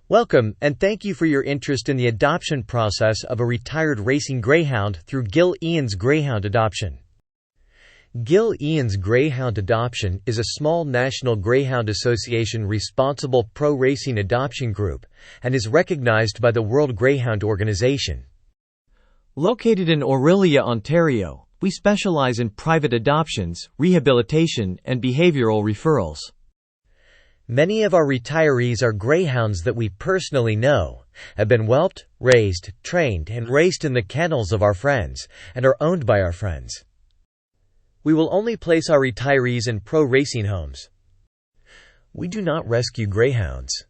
Welcome, and thank you for your interest in the adoption process of a retired racing greyhound through Gillian's Greyhound Adoption. Gillian's Greyhound Adoption is a small National Greyhound Association responsible pro-racing adoption group and is recognized by the World Greyhound Organization. Located in Orillia, Ontario, we specialize in private adoptions, rehabilitation, and behavioral referrals. Many of our retirees are greyhounds that we personally know, have been whelped, raised, trained, and raced in the kennels of our friends, and are owned by our friends. We will only place our retirees in pro-racing homes. We do not rescue greyhounds.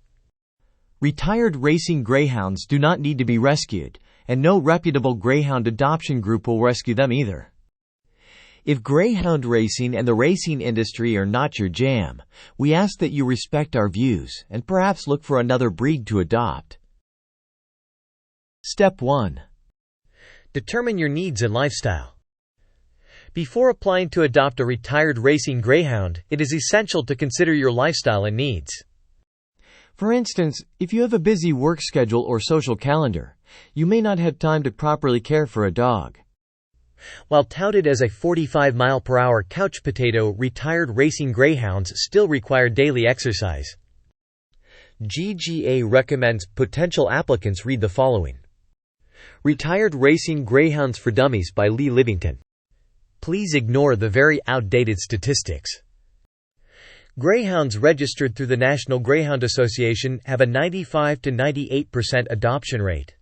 Retired racing greyhounds do not need to be rescued, and no reputable greyhound adoption group will rescue them either. If greyhound racing and the racing industry are not your jam, we ask that you respect our views and perhaps look for another breed to adopt. Step 1. Determine your needs and lifestyle. Before applying to adopt a retired racing greyhound, it is essential to consider your lifestyle and needs. For instance, if you have a busy work schedule or social calendar, you may not have time to properly care for a dog. While touted as a 45-mile-per-hour couch potato, retired racing greyhounds still require daily exercise. GGA recommends potential applicants read the following. Retired Racing Greyhounds for Dummies by Lee Livington. Please ignore the very outdated statistics. Greyhounds registered through the National Greyhound Association have a 95 to 98% adoption rate.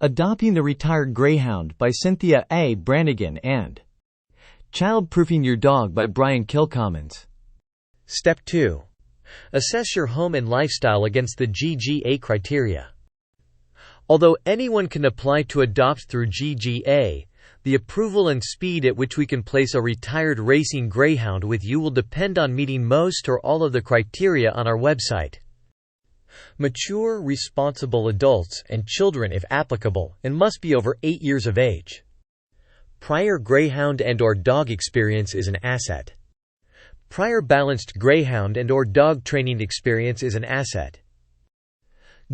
Adopting the Retired Greyhound by Cynthia A. Brannigan and Childproofing Your Dog by Brian Kilcommons. Step 2. Assess your home and lifestyle against the GGA criteria. Although anyone can apply to adopt through GGA, the approval and speed at which we can place a retired racing greyhound with you will depend on meeting most or all of the criteria on our website. Mature, responsible adults and children if applicable, and must be over 8 years of age. Prior greyhound and/or dog experience is an asset. Prior balanced greyhound and/or dog training experience is an asset.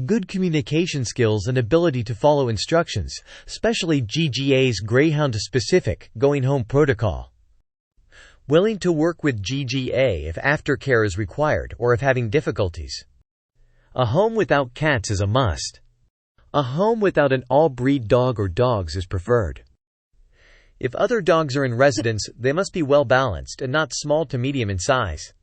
Good communication skills and ability to follow instructions, especially GGA's greyhound-specific going home protocol. Willing to work with GGA if aftercare is required or if having difficulties. A home without cats is a must. A home without an all-breed dog or dogs is preferred. If other dogs are in residence, they must be well-balanced and not small to medium in size.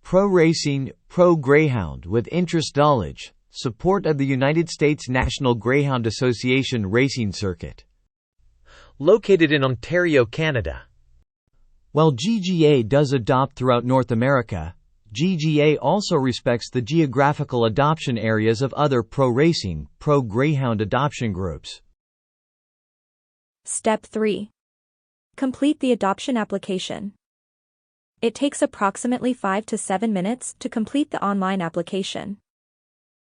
Pro-racing, pro-greyhound with interest knowledge, support of the United States National Greyhound Association Racing Circuit. Located in Ontario, Canada. While GGA does adopt throughout North America, GGA also respects the geographical adoption areas of other pro-racing, pro-greyhound adoption groups. Step 3. Complete the adoption application. It takes approximately 5 to 7 minutes to complete the online application.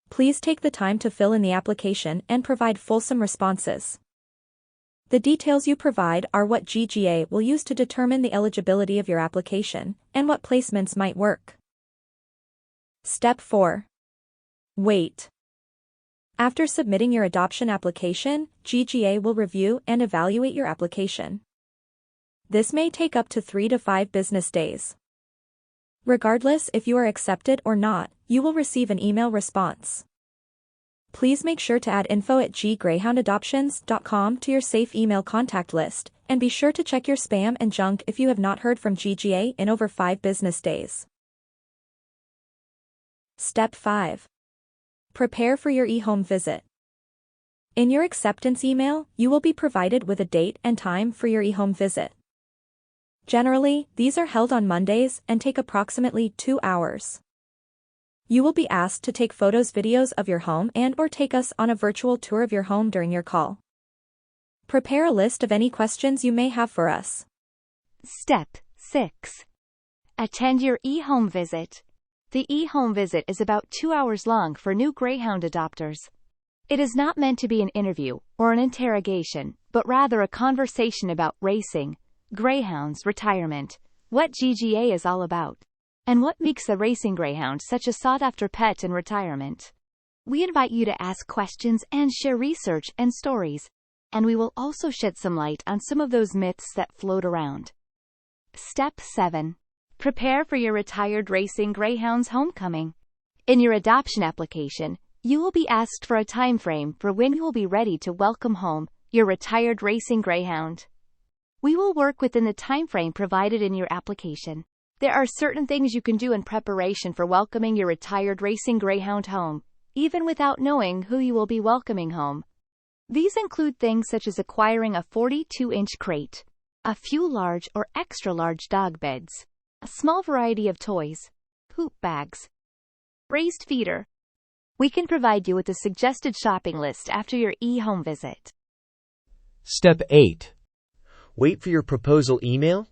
Please take the time to fill in the application and provide fulsome responses. The details you provide are what GGA will use to determine the eligibility of your application and what placements might work. Step 4. Wait. After submitting your adoption application, GGA will review and evaluate your application. This may take up to 3 to 5 business days. Regardless if you are accepted or not, you will receive an email response. Please make sure to add info@ggreyhoundadoptions.com to your safe email contact list, and be sure to check your spam and junk if you have not heard from GGA in over 5 business days. Step 5. Prepare for your e-home visit. In your acceptance email, you will be provided with a date and time for your e-home visit. Generally, these are held on Mondays and take approximately 2 hours. You will be asked to take photos, videos of your home and/or take us on a virtual tour of your home during your call. Prepare a list of any questions you may have for us. Step 6. Attend your e-home visit. The e-home visit is about 2 hours long for new greyhound adopters. It is not meant to be an interview or an interrogation, but rather a conversation about racing, greyhounds, retirement, what GGA is all about. and what makes the racing greyhound such a sought-after pet in retirement. We invite you to ask questions and share research and stories, and we will also shed some light on some of those myths that float around. Step 7. Prepare for your retired racing greyhound's homecoming. In your adoption application, you will be asked for a time frame for when you will be ready to welcome home your retired racing greyhound. We will work within the time frame provided in your application. There are certain things you can do in preparation for welcoming your retired racing greyhound home, even without knowing who you will be welcoming home. These include things such as acquiring a 42-inch crate, a few large or extra-large dog beds, a small variety of toys, poop bags, raised feeder. We can provide you with a suggested shopping list after your e-home visit. Step 8. Wait for your proposal email?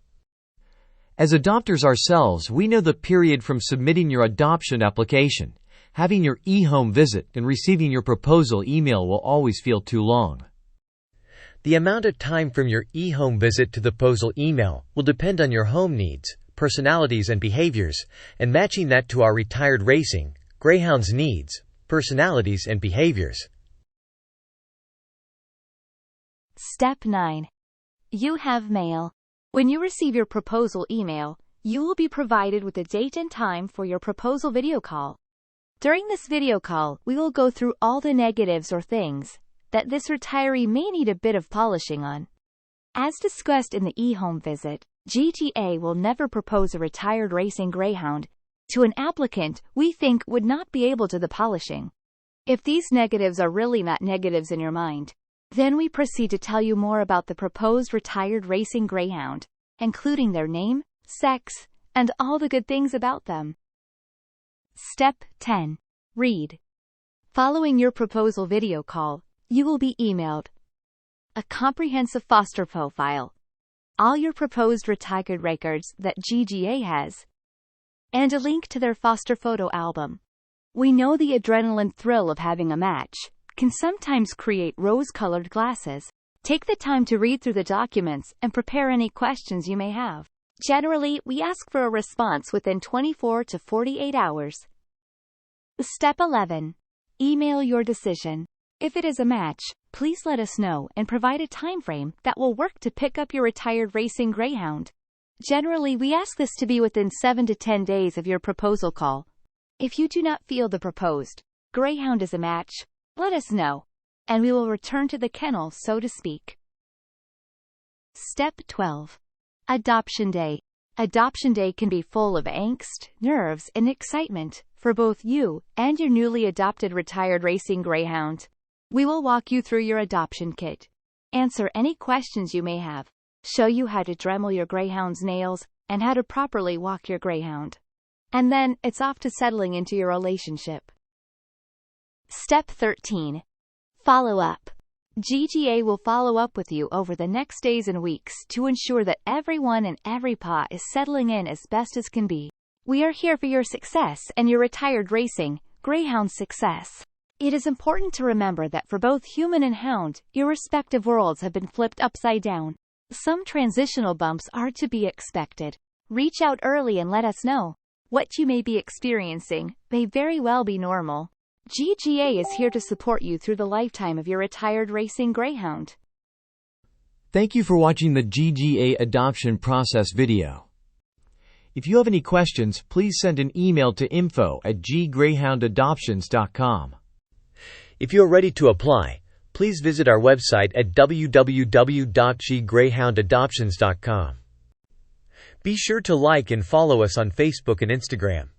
As adopters ourselves, we know the period from submitting your adoption application, having your e-home visit, and receiving your proposal email will always feel too long. The amount of time from your e-home visit to the proposal email will depend on your home needs, personalities and behaviors, and matching that to our retired racing greyhound's needs, personalities and behaviors. Step 9. You have mail. When you receive your proposal email, you will be provided with a date and time for your proposal video call. During this video call, we will go through all the negatives or things that this retiree may need a bit of polishing on. As discussed in the e-home visit, GGA will never propose a retired racing greyhound to an applicant we think would not be able to the polishing. If these negatives are really not negatives in your mind, then we proceed to tell you more about the proposed retired racing greyhound, including their name, sex, and all the good things about them. Step 10. Read. Following your proposal video call, you will be emailed a comprehensive foster profile, all your proposed retired records that GGA has, and a link to their foster photo album. We know the adrenaline thrill of having a match can sometimes create rose-colored glasses. Take the time to read through the documents and prepare any questions you may have. Generally, we ask for a response within 24 to 48 hours. Step 11. Email your decision. If it is a match, please let us know and provide a time frame that will work to pick up your retired racing greyhound. Generally, we ask this to be within 7 to 10 days of your proposal call. If you do not feel the proposed greyhound is a match, let us know, and we will return to the kennel, so to speak. Step 12. Adoption Day. Adoption Day can be full of angst, nerves, and excitement for both you and your newly adopted retired racing greyhound. We will walk you through your adoption kit, answer any questions you may have, show you how to Dremel your greyhound's nails, and how to properly walk your greyhound. And then, it's off to settling into your relationship. Step 13. Follow up. GGA will follow up with you over the next days and weeks to ensure that everyone and every paw is settling in as best as can be. We are here for your success and your retired racing greyhound's success. It is important to remember that for both human and hound, your respective worlds have been flipped upside down. Some transitional bumps are to be expected. Reach out early and let us know. What you may be experiencing may very well be normal. GGA is here to support you through the lifetime of your retired racing greyhound. Thank you for watching the GGA Adoption Process video. If you have any questions, please send an email to info@ggreyhoundadoptions.com. If you are ready to apply, please visit our website at www.ggreyhoundadoptions.com. Be sure to like and follow us on Facebook and Instagram.